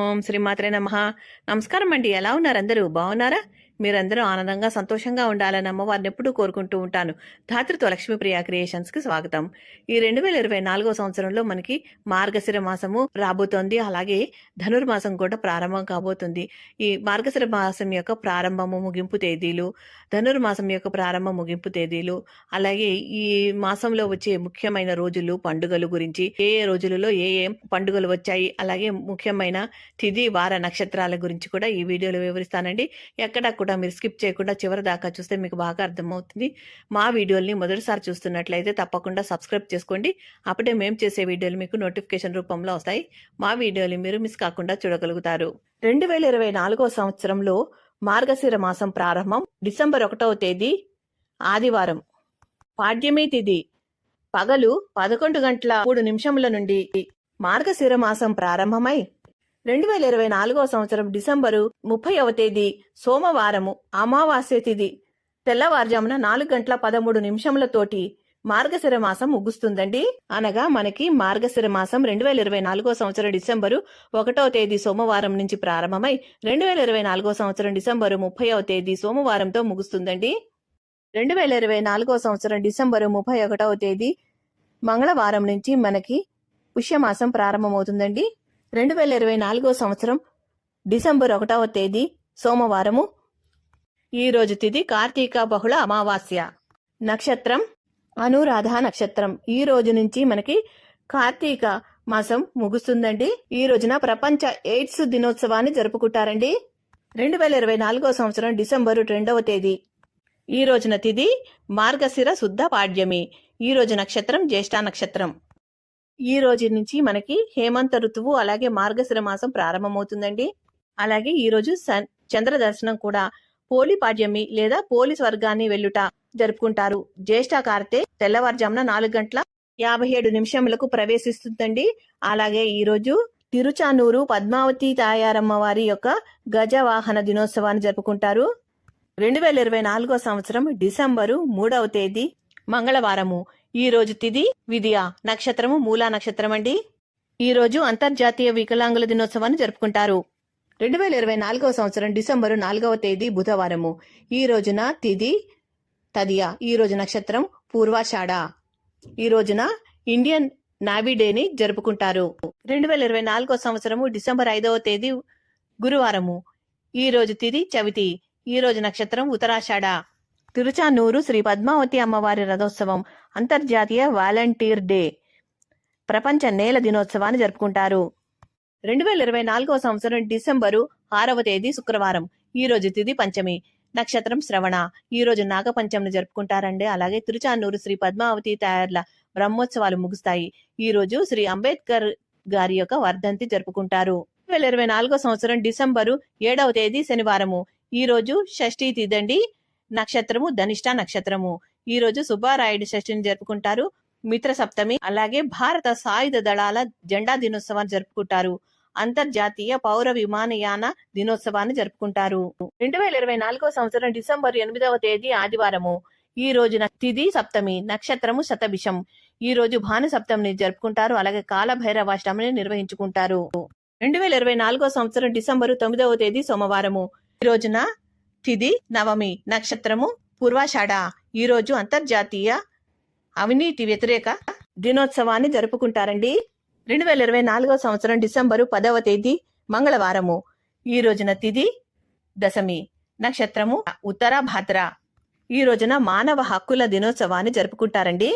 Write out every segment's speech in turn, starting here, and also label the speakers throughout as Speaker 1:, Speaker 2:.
Speaker 1: ఓం శ్రీమాత్రే నమః. నమస్కారం అండి. ఎలా ఉన్నారు అందరూ? బాగున్నారా? మీరందరూ ఆనందంగా సంతోషంగా ఉండాలని అమ్మవారిని ఎప్పుడూ కోరుకుంటూ ఉంటాను. ధాతృత్వ లక్ష్మీప్రియ క్రియేషన్స్ కి స్వాగతం. ఈ 2024 సంవత్సరంలో మనకి మార్గశిర మాసము రాబోతోంది. అలాగే ధనుర్మాసం కూడా ప్రారంభం కాబోతుంది. ఈ మార్గశిర మాసం యొక్క ప్రారంభము ముగింపు తేదీలు, ధనుర్మాసం యొక్క ప్రారంభ ముగింపు తేదీలు, అలాగే ఈ మాసంలో వచ్చే ముఖ్యమైన రోజులు, పండుగలు గురించి, ఏ ఏ రోజులలో ఏ ఏ పండుగలు వచ్చాయి, అలాగే ముఖ్యమైన తిథి వార నక్షత్రాల గురించి కూడా ఈ వీడియోలో వివరిస్తానండి. ఎక్కడా కూడా మీరు స్కిప్ చేయకుండా చివరి దాకా చూస్తే మీకు బాగా అర్థమవుతుంది. మా వీడియోల్ని మొదటిసారి చూస్తున్నట్లయితే తప్పకుండా సబ్స్క్రైబ్ చేసుకోండి. అప్పుడే మేము చేసే వీడియోలు మీకు నోటిఫికేషన్ రూపంలో వస్తాయి. మా వీడియోలు మీరు మిస్ కాకుండా చూడగలుగుతారు. 2024 సంవత్సరంలో మార్గశిర మాసం ప్రారంభం డిసెంబర్ 1వ తేదీ ఆదివారం. పాడ్యమి తిథి పగలు 11 గంటల 3 నిమిషముల నుండి మార్గశిర మాసం ప్రారంభమై 2024 సంవత్సరం డిసెంబరు 30వ తేదీ సోమవారము అమావాస్య తిథి తెల్లవారుజామున 4 గంటల 13 నిమిషములతోటి మార్గశిర మాసం ముగుస్తుందండి. అనగా మనకి మార్గశిర మాసం 2024 సంవత్సరం డిసెంబరు 1వ తేదీ సోమవారం నుంచి ప్రారంభమై 2024 సంవత్సరం డిసెంబరు 30వ తేదీ సోమవారంతో ముగుస్తుందండి. 2024 సంవత్సరం డిసెంబరు 31వ తేదీ మంగళవారం నుంచి మనకి పుష్యమాసం ప్రారంభమవుతుందండి. 2024 సంవత్సరం డిసెంబర్ 1వ తేదీ సోమవారము. ఈ రోజు తిథి కార్తీక బహుళ అమావాస్య. నక్షత్రం అనురాధ నక్షత్రం. ఈ రోజు నుంచి మనకి కార్తీక మాసం ముగుస్తుందండి. ఈ రోజున ప్రపంచ ఎయిడ్స్ దినోత్సవాన్ని జరుపుకుంటారండి. 2024 సంవత్సరం డిసెంబరు 2వ తేదీ. ఈ రోజున తిథి మార్గశిర శుద్ధ పాడ్యమి. ఈ రోజు నక్షత్రం జ్యేష్ఠ నక్షత్రం. ఈ రోజు నుంచి మనకి హేమంత ఋతువు అలాగే మార్గశిర మాసం ప్రారంభమవుతుందండి. అలాగే ఈ రోజు చంద్ర దర్శనం కూడా పోలి పాడ్యమి లేదా పోలి స్వర్గాన్ని వెల్లుట జరుపుకుంటారు. జ్యేష్ఠ కార్తె తెల్లవారుజామున 4 గంటల 57 నిమిషములకు ప్రవేశిస్తుందండి. అలాగే ఈ రోజు తిరుచానూరు పద్మావతి తాయారమ్మ వారి యొక్క గజవాహన దినోత్సవాన్ని జరుపుకుంటారు. 2024 సంవత్సరం డిసెంబరు 3వ తేదీ మంగళవారము. ఈ రోజు తిథి విద్య, నక్షత్రము మూలా నక్షత్రం అండి. ఈ రోజు అంతర్జాతీయ వికలాంగుల దినోత్సవాన్ని జరుపుకుంటారు. 2024 సంవత్సరం డిసెంబరు 4వ తేదీ బుధవారము. ఈ రోజున తిథి తదియ. ఈ రోజు నక్షత్రం పూర్వాషాఢ. ఈ రోజున ఇండియన్ నావీ డేని జరుపుకుంటారు. 2024 సంవత్సరము డిసెంబర్ 5వ తేదీ గురువారము. ఈ రోజు తిథి చవితి. ఈ రోజు నక్షత్రం ఉత్తరాషాఢ. తిరుచానూరు శ్రీ పద్మావతి అమ్మవారి రథోత్సవం, అంతర్జాతీయ వాలంటీర్ డే, ప్రపంచ నేల దినోత్సవాన్ని జరుపుకుంటారు. 2024 సంవత్సరం డిసెంబరు 6వ తేదీ శుక్రవారం. ఈ రోజు తిథి పంచమి, నక్షత్రం శ్రవణ. ఈ రోజు నాగపంచమిని జరుపుకుంటారండి. అలాగే తిరుచానూరు శ్రీ పద్మావతి తయార్ల బ్రహ్మోత్సవాలు ముగుస్తాయి. ఈ రోజు శ్రీ అంబేద్కర్ గారి యొక్క వర్ధంతి జరుపుకుంటారు. 2024 సంవత్సరం డిసెంబరు 7వ తేదీ శనివారము. ఈ రోజు షష్ఠీ తిథండి. నక్షత్రము ధనిష్ట నక్షత్రము. ఈ రోజు సుబ్బారాయుడు షష్ఠిని జరుపుకుంటారు. మిత్ర సప్తమి. అలాగే భారత సాయుధ దళాల జెండా దినోత్సవాన్ని జరుపుకుంటారు. అంతర్జాతీయ పౌర విమానయాన దినోత్సవాన్ని జరుపుకుంటారు. 2024 సంవత్సరం డిసెంబర్ 8వ తేదీ ఆదివారము. ఈ రోజున తిథి సప్తమి, నక్షత్రము శతభిషం. ఈ రోజు భాను సప్తమిని జరుపుకుంటారు. అలాగే కాలభైరవాష్టమిని నిర్వహించుకుంటారు. 2024 సంవత్సరం డిసెంబరు 9వ తేదీ సోమవారము. ఈ రోజున తిథి నవమి, నక్షత్రము పూర్వాషాఢ. ఈ రోజు అంతర్జాతీయ అవినీతి వ్యతిరేక దినోత్సవాన్ని జరుపుకుంటారండి. 2024 సంవత్సరం డిసెంబరు 10వ తేదీ మంగళవారము. ఈ రోజున తిథి దశమి, నక్షత్రము ఉత్తరాభాద్ర. ఈ రోజున మానవ హక్కుల దినోత్సవాన్ని జరుపుకుంటారండి.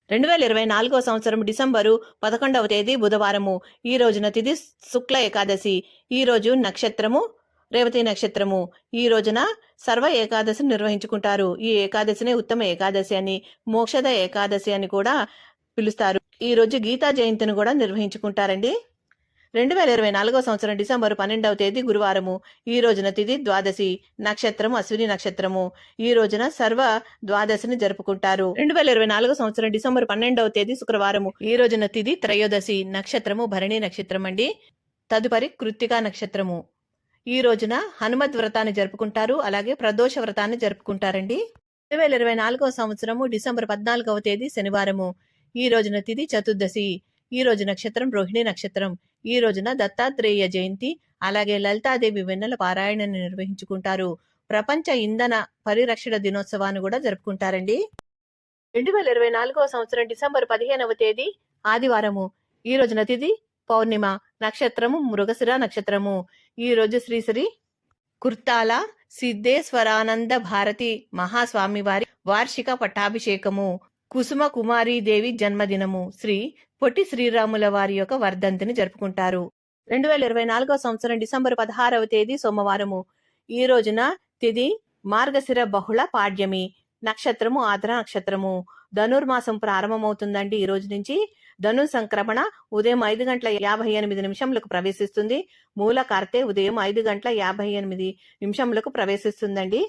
Speaker 1: 2024 సంవత్సరం డిసెంబరు 11వ తేదీ బుధవారము. ఈ రోజున తిథి శుక్ల ఏకాదశి. ఈ రోజు నక్షత్రము రేవతి నక్షత్రము. ఈ రోజున సర్వ ఏకాదశి నిర్వహించుకుంటారు. ఈ ఏకాదశిని ఉత్తమ ఏకాదశి అని, మోక్షద ఏకాదశి అని కూడా పిలుస్తారు. ఈ రోజు గీతా జయంతిని కూడా నిర్వహించుకుంటారండి. 2024 సంవత్సరం డిసెంబర్ 12వ తేదీ గురువారము. ఈ రోజున తిథి ద్వాదశి, నక్షత్రము అశ్విని నక్షత్రము. ఈ రోజున సర్వ ద్వాదశిని జరుపుకుంటారు. 2024 సంవత్సరం డిసెంబర్ 12వ తేదీ శుక్రవారము. ఈ రోజున తిథి త్రయోదశి, నక్షత్రము భరణి నక్షత్రం అండి. తదుపరి కృత్తికా నక్షత్రము. ఈ రోజున హనుమత్ వ్రతాన్ని జరుపుకుంటారు. అలాగే ప్రదోష వ్రతాన్ని జరుపుకుంటారండి. 2024 సంవత్సరము డిసెంబర్ 14వ తేదీ శనివారము. ఈ రోజున తిథి చతుర్దశి. ఈ రోజు నక్షత్రం రోహిణి నక్షత్రం. ఈ రోజున దత్తాత్రేయ జయంతి, అలాగే లలితాదేవి వెన్నెల పారాయణని నిర్వహించుకుంటారు. ప్రపంచ ఇంధన పరిరక్షణ దినోత్సవాన్ని కూడా జరుపుకుంటారండి. 2024 సంవత్సరం డిసెంబర్ 15వ తేదీ ఆదివారము. ఈ రోజున తిథి పౌర్ణిమ, నక్షత్రము మృగశిర నక్షత్రము. ఈ రోజు శ్రీ కుర్తాల సిద్ధేశ్వరానంద భారతి మహాస్వామి వారి వార్షిక పట్టాభిషేకము. కుసుమ కుమారి దేవి జన్మదినము. శ్రీ పొట్టి శ్రీరాముల వారి యొక్క వర్ధంతిని జరుపుకుంటారు. 2024 సంవత్సరం డిసెంబర్ 16వ తేదీ సోమవారము. ఈ రోజున తిథి మార్గశిర బహుళ పాడ్యమి, నక్షత్రము ఆద్ర నక్షత్రము. ధనుర్మాసం ప్రారంభమవుతుందండి. ఈ రోజు నుంచి ధను సంక్రమణ ఉదయం 5:58 ప్రవేశిస్తుంది. మూల కార్తె ఉదయం 5:58 ప్రవేశిస్తుందండి.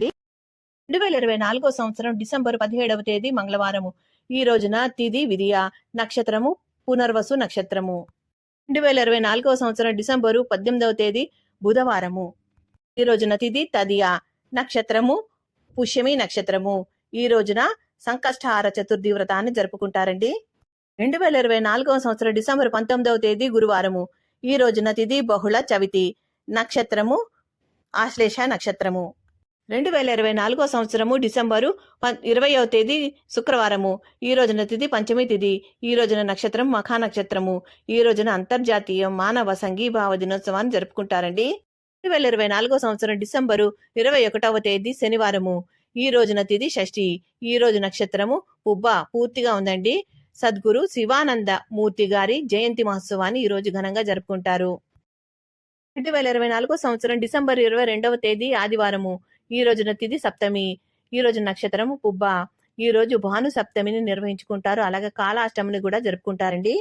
Speaker 1: 2024 సంవత్సరం డిసెంబర్ 17వ తేదీ మంగళవారము. ఈ రోజున తిథి విదియ, నక్షత్రము పునర్వసు నక్షత్రము. 2024 సంవత్సరం డిసెంబరు 18వ తేదీ బుధవారము. ఈ రోజున తిథి తదియ, నక్షత్రము పుష్యమి నక్షత్రము. ఈ రోజున సంకష్టహార చతుర్థి వ్రతాన్ని జరుపుకుంటారండి. 2024 సంవత్సరం డిసెంబర్ 19వ తేదీ గురువారము. ఈ రోజున తిథి బహుళ చవితి, నక్షత్రము ఆశ్లేష నక్షత్రము. 2024 సంవత్సరము డిసెంబరు 20వ తేదీ శుక్రవారము. ఈ రోజున తిథి పంచమి తిథి. ఈ రోజున నక్షత్రం మఖా నక్షత్రము. ఈ రోజున అంతర్జాతీయ మానవ సంఘీభావ దినోత్సవాన్ని జరుపుకుంటారండి. 2024 సంవత్సరం డిసెంబరు 21వ తేదీ శనివారము. ఈ రోజున తిథి షష్ఠి. ఈ రోజు నక్షత్రము పుబ్బ పూర్తిగా ఉందండి. సద్గురు శివానంద మూర్తి గారి జయంతి మహోత్సవాన్ని ఈ రోజు ఘనంగా జరుపుకుంటారు. 2024 సంవత్సరం డిసెంబర్ 22వ తేదీ ఆదివారము. ఈ రోజున తిథి సప్తమి. ఈ రోజు నక్షత్రము పుబ్బ. ఈ రోజు భాను సప్తమిని నిర్వహించుకుంటారు. అలాగే కాలాష్టమిని కూడా జరుపుకుంటారండి.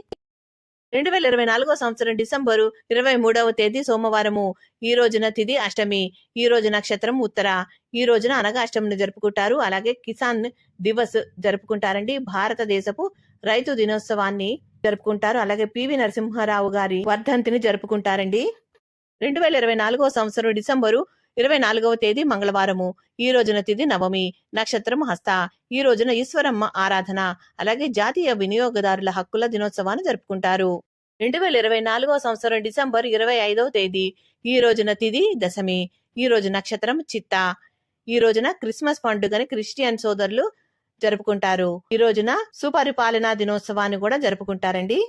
Speaker 1: 2024 సంవత్సరం డిసెంబరు 23వ తేదీ సోమవారము. ఈ రోజున తిథి అష్టమి. ఈ రోజు నక్షత్రం ఉత్తర. ఈ రోజున అనగాష్టమిని జరుపుకుంటారు. అలాగే కిసాన్ దివస్ జరుపుకుంటారండి. భారతదేశపు రైతు దినోత్సవాన్ని జరుపుకుంటారు. అలాగే పివి నరసింహారావు గారి వర్ధంతిని జరుపుకుంటారండి. 2024 సంవత్సరం డిసెంబరు 24వ తేదీ మంగళవారము. ఈ రోజున తిథి నవమి, నక్షత్రం హస్త. ఈ రోజున ఈశ్వరమ్మ ఆరాధన, అలాగే జాతీయ వినియోగదారుల హక్కుల దినోత్సవాన్ని జరుపుకుంటారు. 2024 సంవత్సరం డిసెంబర్ 25వ తేదీ. ఈ రోజున తిథి దశమి. ఈ రోజు నక్షత్రం చిత్త. ఈ రోజున క్రిస్మస్ పండుగని క్రిస్టియన్ సోదరులు జరుపుకుంటారు. ఈ రోజున సుపరిపాలనా దినోత్సవాన్ని కూడా జరుపుకుంటారండి.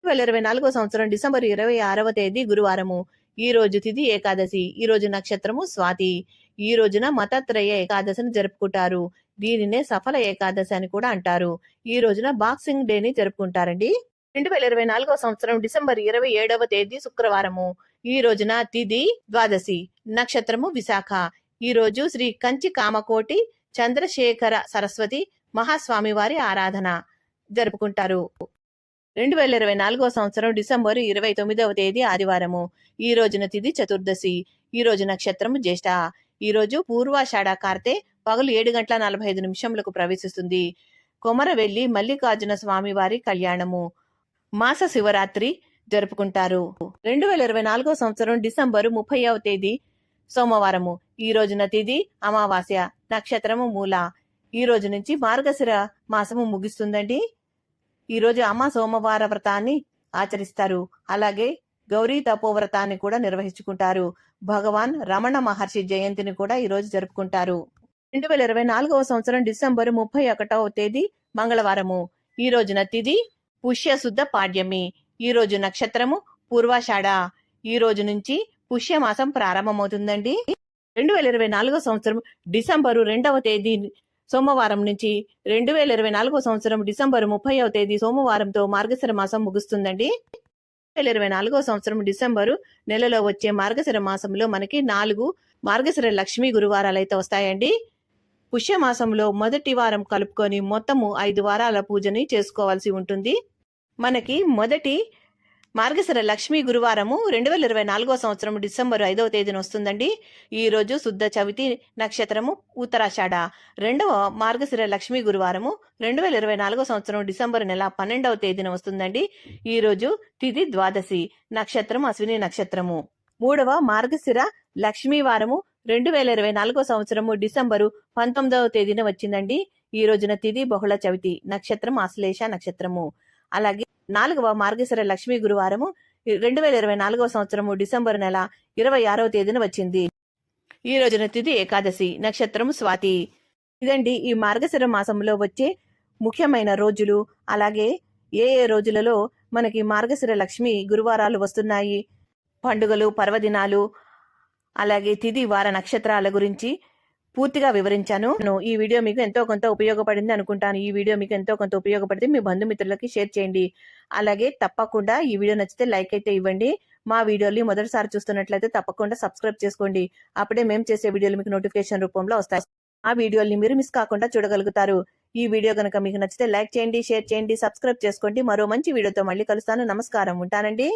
Speaker 1: 2024 సంవత్సరం డిసెంబర్ 26వ తేదీ గురువారము. ఈ రోజు తిథి ఏకాదశి. ఈ రోజు నక్షత్రము స్వాతి. ఈ రోజున మతత్రయ ఏకాదశిని జరుపుకుంటారు. దీనినే సఫల ఏకాదశి అని కూడా అంటారు. ఈ రోజున బాక్సింగ్ డేని జరుపుకుంటారండి. 2024 సంవత్సరం డిసెంబర్ 27వ తేదీ శుక్రవారము. ఈ రోజున తిథి ద్వాదశి, నక్షత్రము విశాఖ. ఈ రోజు శ్రీ కంచి కామకోటి చంద్రశేఖర సరస్వతి మహాస్వామి వారి ఆరాధన జరుపుకుంటారు. 2024 సంవత్సరం డిసెంబర్ 29వ తేదీ ఆదివారము. ఈ రోజున తిథి చతుర్దశి. ఈ రోజు నక్షత్రము జ్యేష్ఠ. ఈ రోజు పూర్వాషాఢ కార్తె పగలు 7:45 ప్రవేశిస్తుంది. కొమరవెల్లి మల్లికార్జున స్వామి వారి కళ్యాణము, మాస శివరాత్రి జరుపుకుంటారు. 2024 సంవత్సరం డిసెంబరు 30వ తేదీ సోమవారము. ఈ రోజున తిథి అమావాస్య, నక్షత్రము మూల. ఈ రోజు నుంచి మార్గశిర మాసము ముగిస్తుందండి. ఈ రోజు అమ్మ సోమవార వ్రతాన్ని ఆచరిస్తారు. అలాగే గౌరీ తపోవ్రతాన్ని కూడా నిర్వహించుకుంటారు. భగవాన్ రమణ మహర్షి జయంతిని కూడా ఈ రోజు జరుపుకుంటారు. 2024 సంవత్సరం డిసెంబర్ 31వ తేదీ మంగళవారము. ఈ రోజున తిథి పుష్య శుద్ధ పాడ్యమి. ఈ రోజు నక్షత్రము పూర్వాషాఢ. ఈ రోజు నుంచి పుష్యమాసం ప్రారంభమవుతుందండి. 2024 సంవత్సరం డిసెంబరు 2వ తేదీ సోమవారం నుంచి 2024 సంవత్సరం డిసెంబర్ 30వ తేదీ సోమవారంతో మార్గశిర మాసం ముగుస్తుందండి. 2024 సంవత్సరం డిసెంబరు నెలలో వచ్చే మార్గశిర మాసంలో మనకి 4 మార్గశిర లక్ష్మీ గురువారాలు అయితే వస్తాయండి. పుష్యమాసంలో మొదటి వారం కలుపుకొని మొత్తము 5 వారాల పూజని చేసుకోవాల్సి ఉంటుంది. మనకి మొదటి మార్గశిర లక్ష్మీ గురువారము 2024 సంవత్సరం డిసెంబర్ 5వ తేదీన వస్తుందండి. ఈ రోజు శుద్ధ చవితి, నక్షత్రము ఉత్తరాషాఢ. రెండవ మార్గశిర లక్ష్మీ గురువారము 2024 సంవత్సరం డిసెంబర్ నెల 12వ తేదీన వస్తుందండి. ఈ రోజు తిథి ద్వాదశి, నక్షత్రం అశ్విని నక్షత్రము. మూడవ మార్గశిర లక్ష్మీ వారము 2024 సంవత్సరము డిసెంబరు 19వ తేదీన వచ్చిందండి. ఈ రోజున తిథి బహుళ చవితి, నక్షత్రం ఆశ్లేష నక్షత్రము. అలాగే 4వ మార్గశిర లక్ష్మీ గురువారము 2024వ సంవత్సరము డిసెంబర్ నెల 26వ తేదీన వచ్చింది. ఈ రోజున తిథి ఏకాదశి, నక్షత్రం స్వాతి. ఇదండి ఈ మార్గశిర మాసంలో వచ్చే ముఖ్యమైన రోజులు. అలాగే ఏ ఏ రోజులలో మనకి మార్గశిర లక్ష్మి గురువారాలు వస్తున్నాయి, పండుగలు, పర్వదినాలు, అలాగే తిథి వార నక్షత్రాల గురించి పూర్తిగా వివరించాను. ఈ వీడియో మీకు ఎంతో కొంత ఉపయోగపడింది అనుకుంటాను. ఈ వీడియో మీకు ఎంతో కొంత ఉపయోగపడితే మీ బంధుమిత్రులకి షేర్ చేయండి. అలాగే తప్పకుండా ఈ వీడియో నచ్చితే లైక్ అయితే ఇవ్వండి. మా వీడియోని మొదటిసారి చూస్తున్నట్లయితే తప్పకుండా సబ్స్క్రైబ్ చేసుకోండి. అప్పుడే మేము చేసే వీడియోలు మీకు నోటిఫికేషన్ రూపంలో వస్తాయి. ఆ వీడియోని మీరు మిస్ కాకుండా చూడగలుగుతారు. ఈ వీడియో కనుక మీకు నచ్చితే లైక్ చేయండి, షేర్ చేయండి, సబ్స్క్రైబ్ చేసుకోండి. మరో మంచి వీడియోతో మళ్ళీ కలుస్తాను. నమస్కారం, ఉంటానండి.